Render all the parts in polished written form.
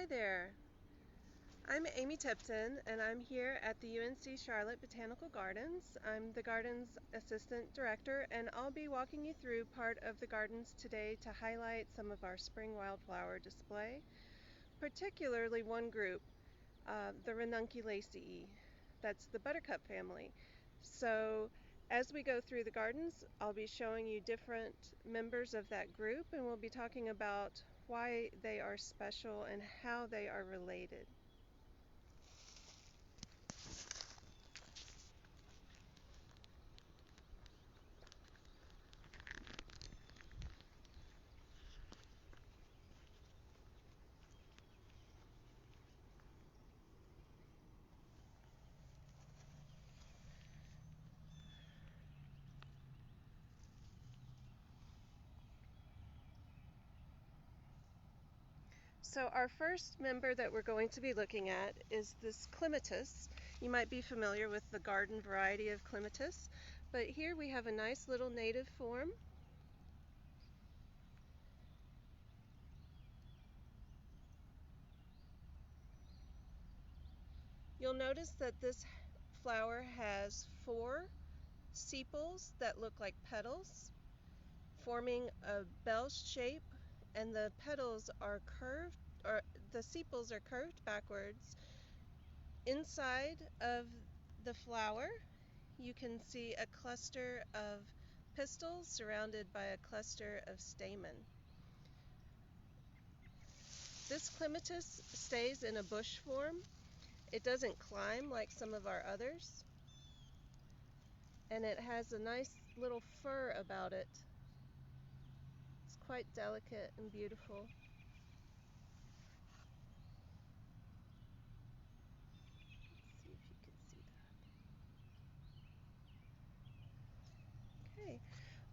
Hi there, I'm Amy Tipton and I'm here at the UNC Charlotte Botanical Gardens. I'm the garden's assistant director and I'll be walking you through part of the gardens today to highlight some of our spring wildflower display, particularly one group, the Ranunculaceae. That's the Buttercup family. So as we go through the gardens, I'll be showing you different members of that group and we'll be talking about why they are special and how they are related. So our first member that we're going to be looking at is this Clematis. You might be familiar with the garden variety of Clematis, but here we have a nice little native form. You'll notice that this flower has 4 sepals that look like petals, forming a bell shape, and the petals are curved, or the sepals are curved backwards. Inside of the flower, you can see a cluster of pistils surrounded by a cluster of stamen. This clematis stays in a bush form. It doesn't climb like some of our others, and it has a nice little fur about it. It's quite delicate and beautiful. Let's see if you can see that. Okay.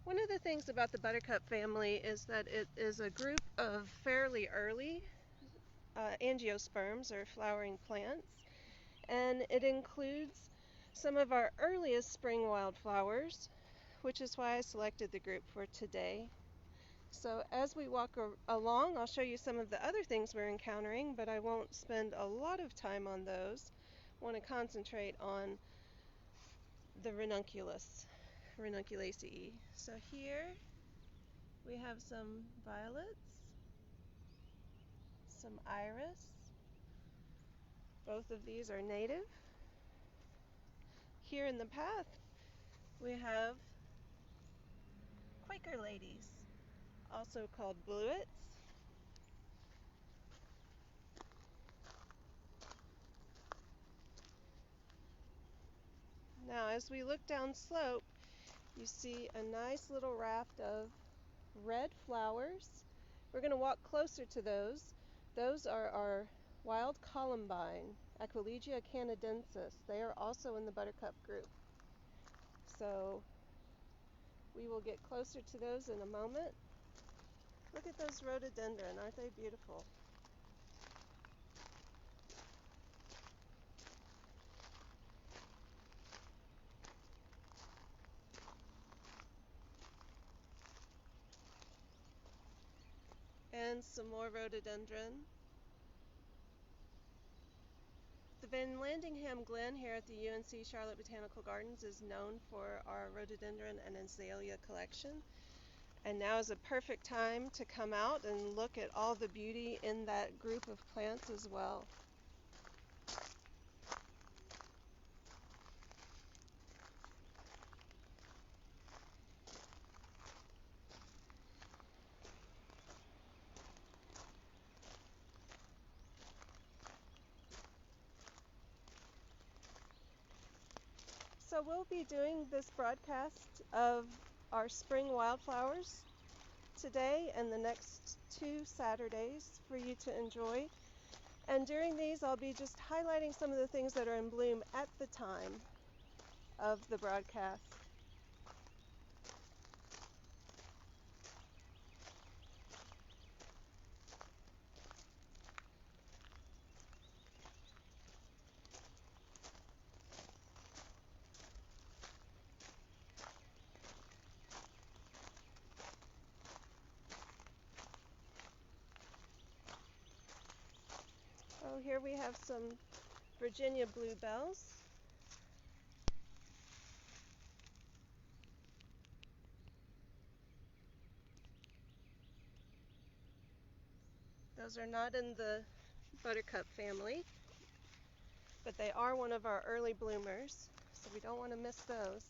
One of the things about the Buttercup family is that it is a group of fairly early angiosperms, or flowering plants, and it includes some of our earliest spring wildflowers, which is why I selected the group for today. So as we walk along, I'll show you some of the other things we're encountering, but I won't spend a lot of time on those. I want to concentrate on the Ranunculaceae. So here we have some violets, some iris. Both of these are native. Here in the path we have Quaker ladies, also called bluets. Now as we look down slope, you see a nice little raft of red flowers. We're going to walk closer to those. Those are our wild columbine, Aquilegia canadensis. They are also in the Buttercup group. So we will get closer to those in a moment. Look at those rhododendron, aren't they beautiful? And some more rhododendron. The VanLandingham Glen here at the UNC Charlotte Botanical Gardens is known for our rhododendron and azalea collection. And now is a perfect time to come out and look at all the beauty in that group of plants as well. So we'll be doing this broadcast of our spring wildflowers today and the next 2 Saturdays for you to enjoy. And during these I'll be just highlighting some of the things that are in bloom at the time of the broadcast. Oh, here we have some Virginia bluebells. Those are not in the Buttercup family, but they are one of our early bloomers, so we don't want to miss those.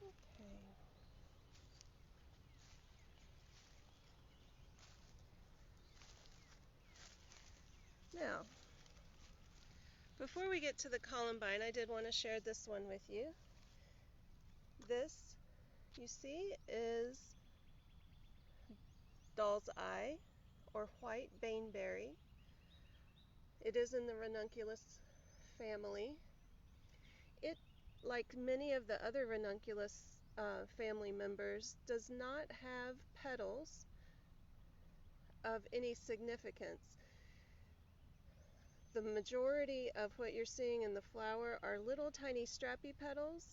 Okay. Now, before we get to the columbine, I did want to share this one with you. This, you see, is doll's eye, or white baneberry. It is in the ranunculus family. It, like many of the other ranunculus family members, does not have petals of any significance. The majority of what you're seeing in the flower are little tiny strappy petals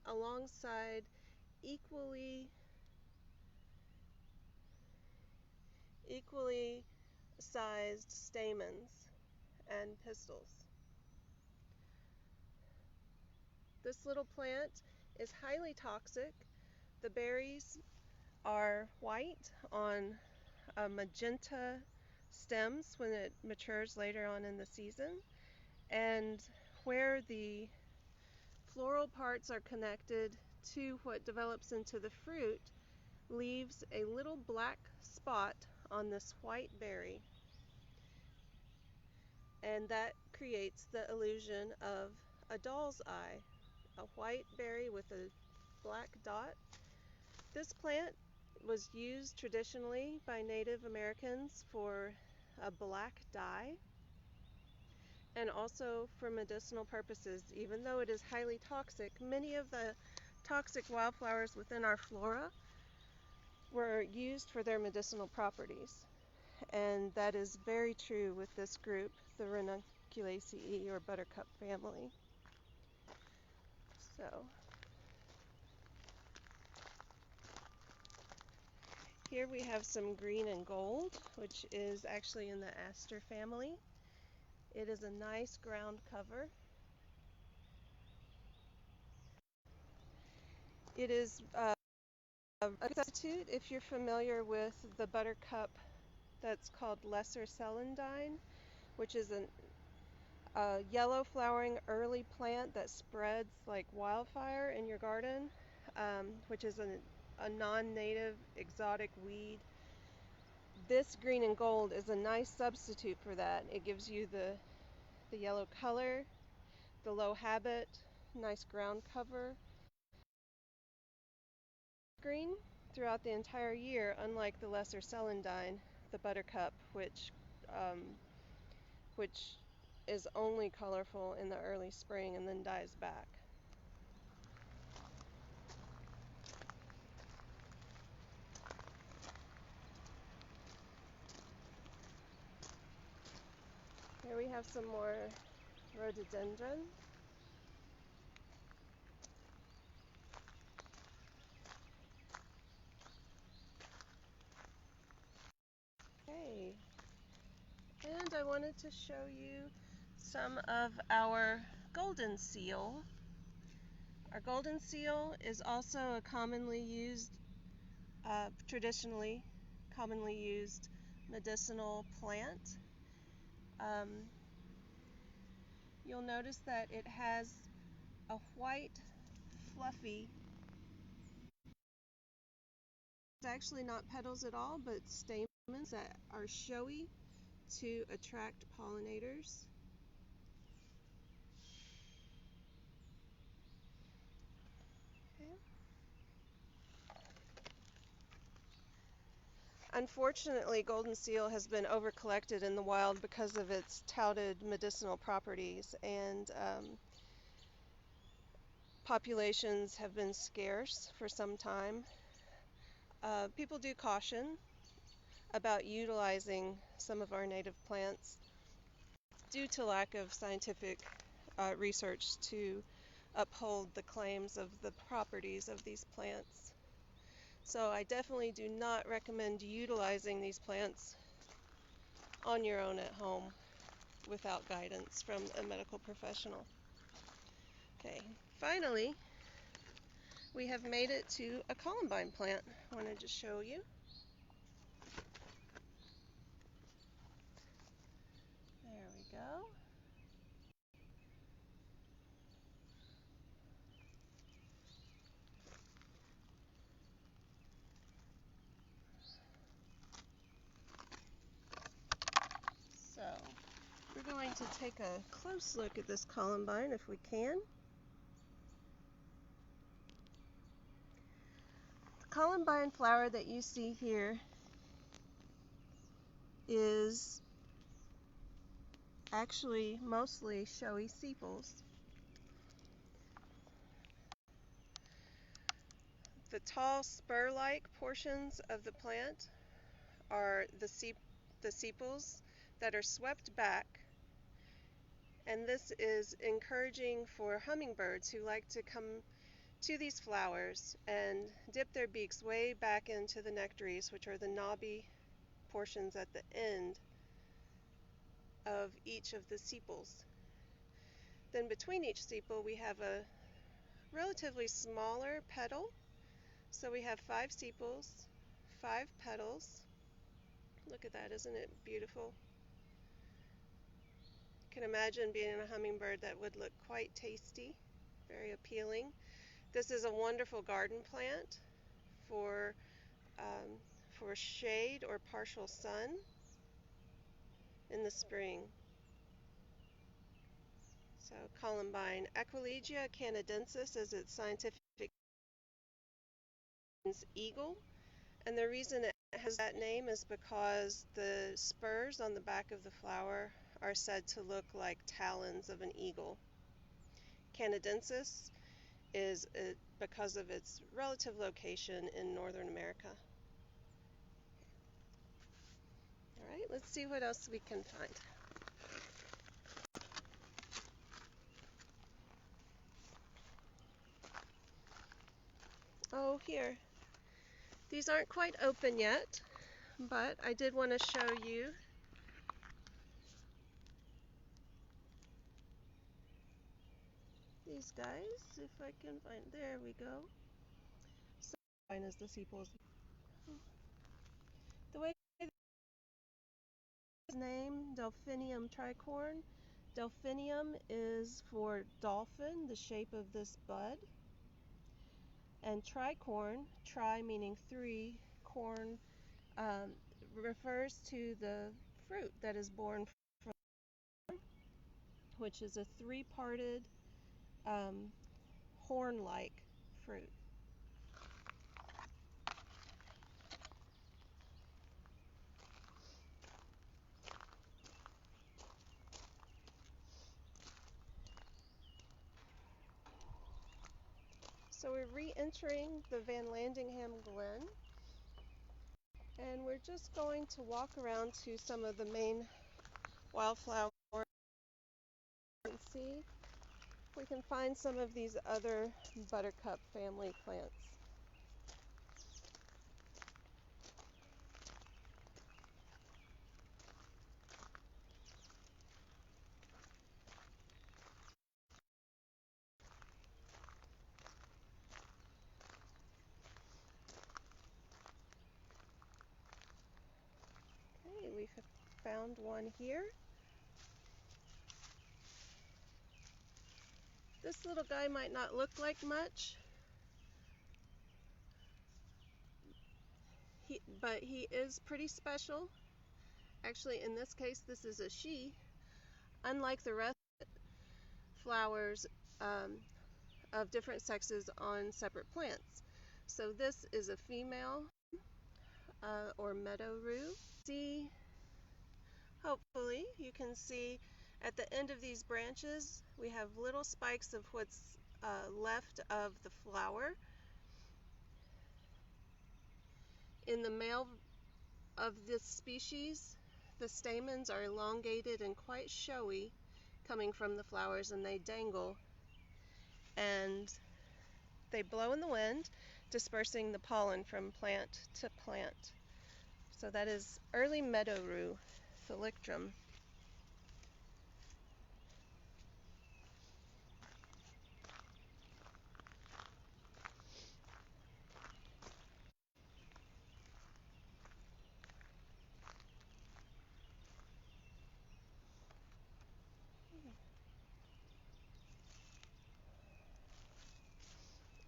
alongside equally sized stamens and pistils. This little plant is highly toxic. The berries are white on magenta stems when it matures later on in the season, and where the floral parts are connected to what develops into the fruit leaves a little black spot on this white berry, and that creates the illusion of a doll's eye, a white berry with a black dot. This plant was used traditionally by Native Americans for a black dye and also for medicinal purposes. Even though it is highly toxic, many of the toxic wildflowers within our flora were used for their medicinal properties. And that is very true with this group, the Ranunculaceae or Buttercup family. So here we have some green and gold, which is actually in the aster family. It is a nice ground cover. It is a substitute if you're familiar with the buttercup that's called lesser celandine, which is a yellow flowering early plant that spreads like wildfire in your garden, which is a non-native exotic weed. This green and gold is a nice substitute for that. It gives you the yellow color, the low habit, nice ground cover. Green throughout the entire year, unlike the lesser celandine, the buttercup, which is only colorful in the early spring and then dies back. Here we have some more rhododendron. Okay, and I wanted to show you some of our golden seal. Our golden seal is also a traditionally commonly used medicinal plant. You'll notice that it has a white, fluffy, it's actually not petals at all, but stamens that are showy to attract pollinators. Okay. Unfortunately, golden seal has been overcollected in the wild because of its touted medicinal properties, and populations have been scarce for some time. People do caution about utilizing some of our native plants due to lack of scientific research to uphold the claims of the properties of these plants. So I definitely do not recommend utilizing these plants on your own at home without guidance from a medical professional. Okay, finally, we have made it to a columbine plant. I wanted to show you. There we go. So, we're going to take a close look at this columbine if we can. The columbine flower that you see here is actually mostly showy sepals. The tall spur-like portions of the plant are the sepals that are swept back, and this is encouraging for hummingbirds who like to come to these flowers and dip their beaks way back into the nectaries, which are the knobby portions at the end of each of the sepals. Then between each sepal we have a relatively smaller petal. So we have 5 sepals, 5 petals. Look at that, isn't it beautiful? You can imagine being a hummingbird. That would look quite tasty, very appealing. This is a wonderful garden plant for shade or partial sun in the spring. So columbine, Aquilegia canadensis is its scientific name, eagle, and the reason it has that name is because the spurs on the back of the flower are said to look like talons of an eagle. Canadensis is because of its relative location in Northern America. All right, let's see what else we can find. Oh, here. These aren't quite open yet, but I did want to show you these guys, if I can find. There we go. So fine as the sepals. The way its name, Delphinium tricorn. Delphinium is for dolphin, the shape of this bud. And tricorn, tri meaning 3, corn, refers to the fruit that is born from, which is a 3-parted horn-like fruit. So we're re-entering the VanLandingham Glen, and we're just going to walk around to some of the main wildflowers and see if we can find some of these other Buttercup family plants. Okay, we've found one here. This little guy might not look like much, but he is pretty special. Actually, in this case, this is a she. Unlike the rest of flowers of different sexes on separate plants. So this is a female or meadow rue. See, hopefully you can see at the end of these branches we have little spikes of what's left of the flower. In the male Of this species, the stamens are elongated and quite showy coming from the flowers, and they dangle and they blow in the wind, dispersing the pollen from plant to plant. So that is early meadow rue, Thalictrum.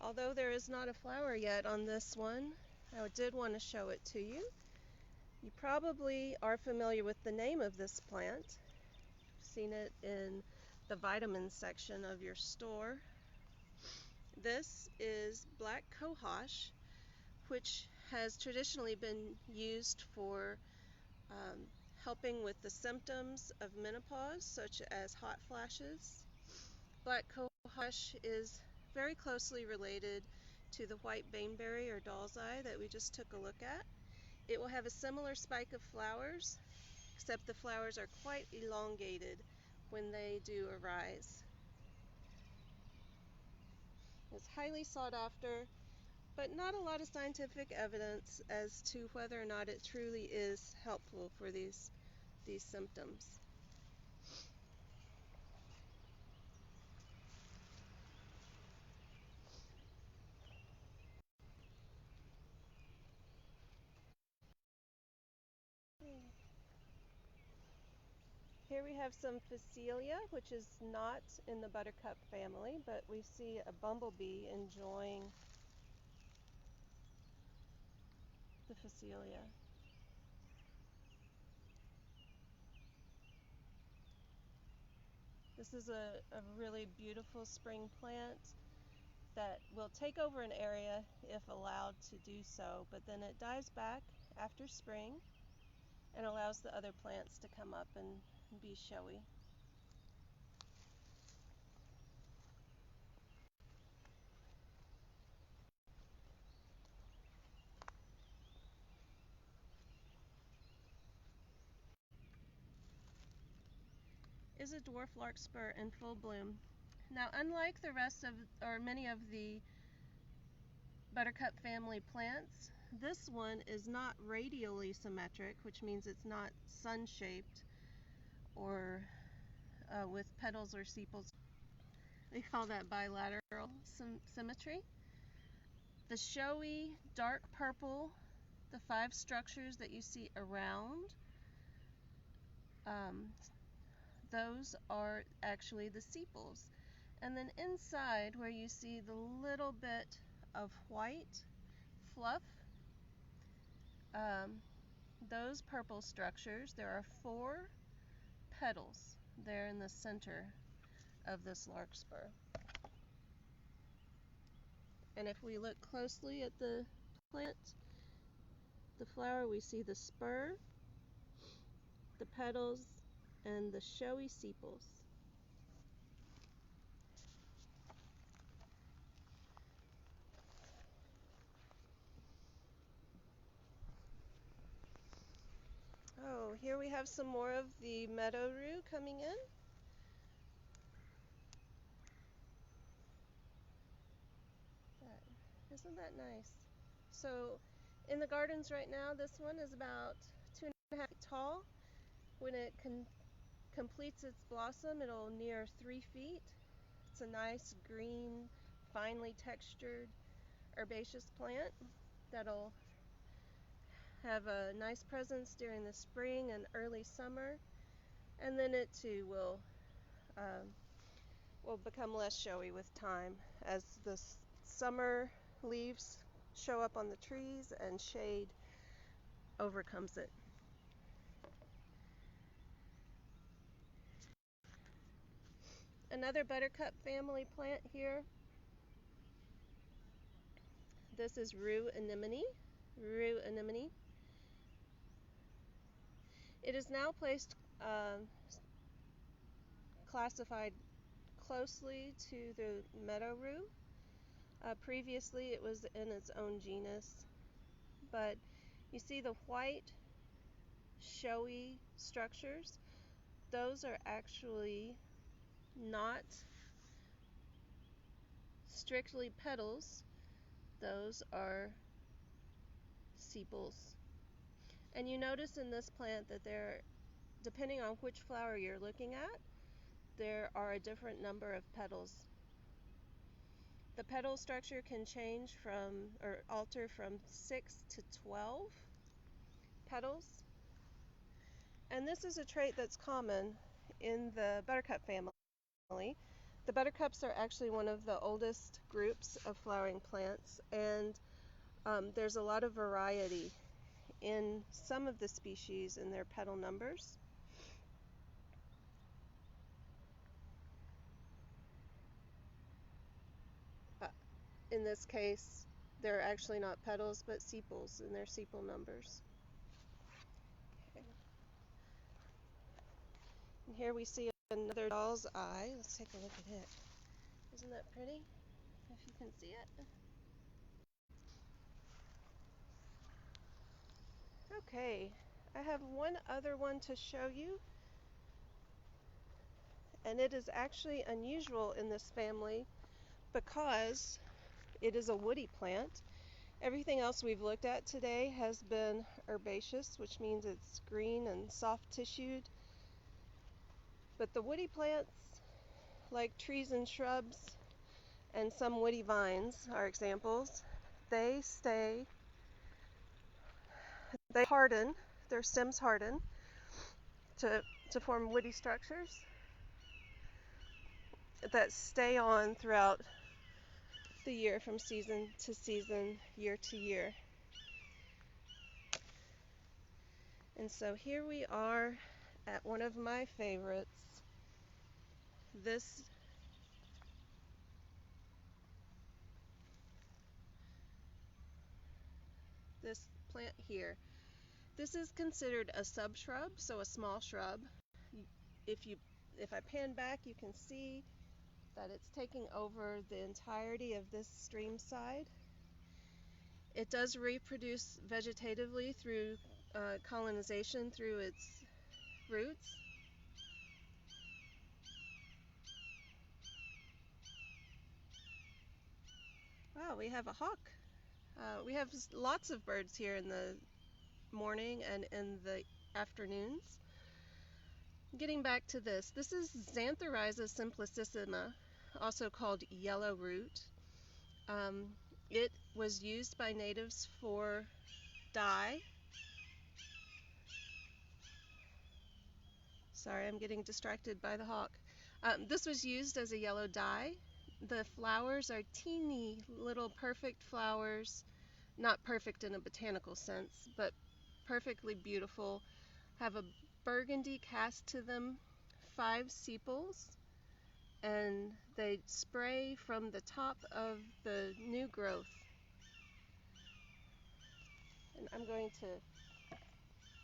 Although there is not a flower yet on this one, I did want to show it to you. You probably are familiar with the name of this plant. You've seen it in the vitamins section of your store. This is black cohosh, which has traditionally been used for helping with the symptoms of menopause, such as hot flashes. Black cohosh is very closely related to the white baneberry or doll's eye that we just took a look at. It will have a similar spike of flowers, except the flowers are quite elongated when they do arise. It's highly sought after, but not a lot of scientific evidence as to whether or not it truly is helpful for these symptoms. Here we have some Phacelia, which is not in the Buttercup family, but we see a bumblebee enjoying the Phacelia. This is a really beautiful spring plant that will take over an area if allowed to do so, but then it dies back after spring and allows the other plants to come up and be showy. Is a dwarf larkspur in full bloom. Now, unlike the rest of, or many of the Buttercup family plants, this one is not radially symmetric, which means it's not sun-shaped or with petals or sepals. We call that bilateral symmetry. The showy dark purple, the 5 structures that you see around, those are actually the sepals. And then inside, where you see the little bit of white fluff, those purple structures, there are 4 petals there in the center of this larkspur. And if we look closely at the plant, the flower, we see the spur, the petals, and the showy sepals. Oh, here we have some more of the meadow rue coming in. Isn't that nice? So in the gardens right now, this one is about 2.5 feet tall. When it completes its blossom, it'll near 3 feet. It's a nice green, finely textured herbaceous plant that'll have a nice presence during the spring and early summer, and then it too will become less showy with time as the summer leaves show up on the trees and shade overcomes it. Another Buttercup family plant here. This is Rue Anemone. Rue Anemone. It is now placed, classified closely to the meadow rue. Previously it was in its own genus, but you see the white showy structures, those are actually not strictly petals, those are sepals. And you notice in this plant that depending on which flower you're looking at, there are a different number of petals. The petal structure can change or alter from 6 to 12 petals. And this is a trait that's common in the Buttercup family. The Buttercups are actually one of the oldest groups of flowering plants, and there's a lot of variety in some of the species in their petal numbers. In this case, they're actually not petals, but sepals, and they're sepal numbers. Okay. And here we see another doll's eye. Let's take a look at it. Isn't that pretty? If you can see it. Okay, I have one other one to show you, and it is actually unusual in this family because it is a woody plant. Everything else we've looked at today has been herbaceous, which means it's green and soft tissued. But the woody plants, like trees and shrubs and some woody vines are examples, they harden, their stems harden to form woody structures that stay on throughout the year, from season to season, year to year. And so here we are at one of my favorites, this plant here. This is considered a subshrub, so a small shrub. If I pan back, you can see that it's taking over the entirety of this stream side. It does reproduce vegetatively through colonization through its roots. Wow, we have a hawk. We have lots of birds here in the morning and in the afternoons. Getting back to this is Xanthorrhiza simplicissima, also called yellow root. It was used by natives for dye. Sorry, I'm getting distracted by the hawk. This was used as a yellow dye. The flowers are teeny little perfect flowers, not perfect in a botanical sense, but perfectly beautiful, have a burgundy cast to them, 5 sepals, and they spray from the top of the new growth. And I'm going to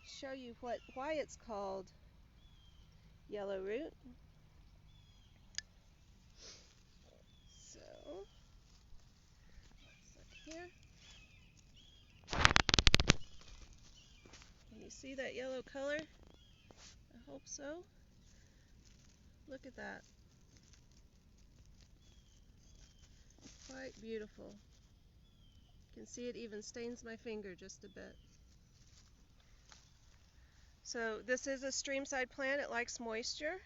show you why it's called yellow root. So, here. Can you see that yellow color? I hope so. Look at that. Quite beautiful. You can see it even stains my finger just a bit. So this is a streamside plant. It likes moisture.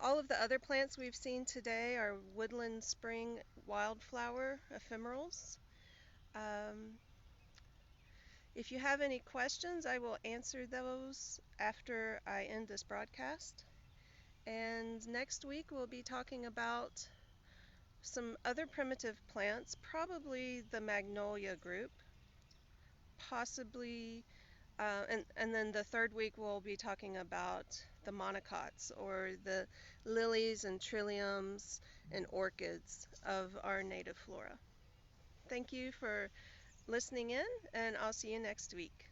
All of the other plants we've seen today are woodland spring wildflower ephemerals. If you have any questions, I will answer those after I end this broadcast. And next week we'll be talking about some other primitive plants, probably the magnolia group, possibly, and then the third week we'll be talking about the monocots, or the lilies and trilliums and orchids of our native flora. Thank you for listening in, and I'll see you next week.